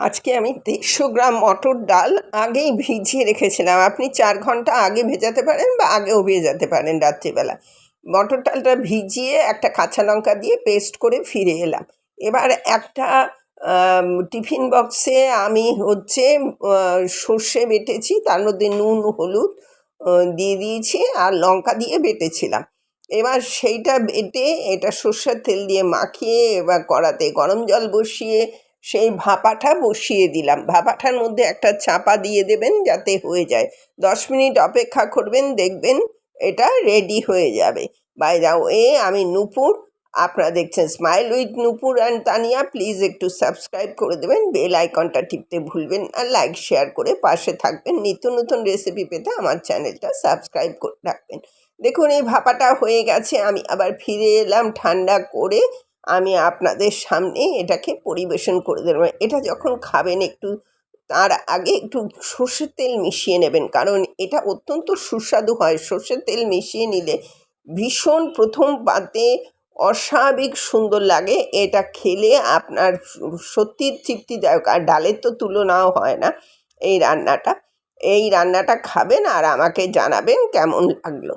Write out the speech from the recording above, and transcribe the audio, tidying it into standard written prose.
আজকে আমি 150 গ্রাম মটর ডাল আগেই ভিজিয়ে রেখেছিলাম। আপনি 4 ঘন্টা আগে ভেজাতে পারেন বা আগেও ভেজাতে পারেন রাত্রিবেলা। মটর ডালটা ভিজিয়ে একটা কাঁচা লঙ্কা দিয়ে পেস্ট করে ফিরে এলাম। এবার একটা টিফিন বক্সে আমি সর্ষে বেটেছি, তার মধ্যে নুন হলুদ দিয়ে দিয়েছি আর লঙ্কা দিয়ে বেটেছিলাম। এবার সেইটা বেটে এটা সর্ষের তেল দিয়ে মাখিয়ে এবার কড়াতে গরম জল বসিয়ে সেই ভাপাটা বসিয়ে দিলাম। ভাপাটার মধ্যে একটা চাপা দিয়ে দেবেন যাতে হয়ে যায়। 10 মিনিট অপেক্ষা করবেন, দেখবেন এটা রেডি হয়ে যাবে। বাই দ্য ওয়ে, আমি নূপুর, আপনারা দেখছেন smile with Nupur and Tania. Please একটু সাবস্ক্রাইব করে দেবেন, বেল আইকনটা টিপতে ভুলবেন আর লাইক শেয়ার করে পাশে থাকবেন। নিত্য নতুন রেসিপি পেতে আমার চ্যানেলটা সাবস্ক্রাইব করে রাখবেন। দেখুন এই ভাপাটা হয়ে গেছে, আমি আবার ফিরে এলাম ঠান্ডা করে। আমি আপনাদের সামনে এটাকে পরিবেশন করে দেবো। এটা যখন খাবেন একটু তার আগে একটু সর্ষের তেল মিশিয়ে নেবেন, কারণ এটা অত্যন্ত সুস্বাদু হয়। সর্ষের তেল মিশিয়ে নিলে ভীষণ প্রথম পাতে অস্বাভাবিক সুন্দর লাগে। এটা খেলে আপনার সত্যি তৃপ্তিদায়ক, আর ডালের তো তুলনাও হয় না। এই রান্নাটা খাবেন আর আমাকে জানাবেন কেমন লাগলো।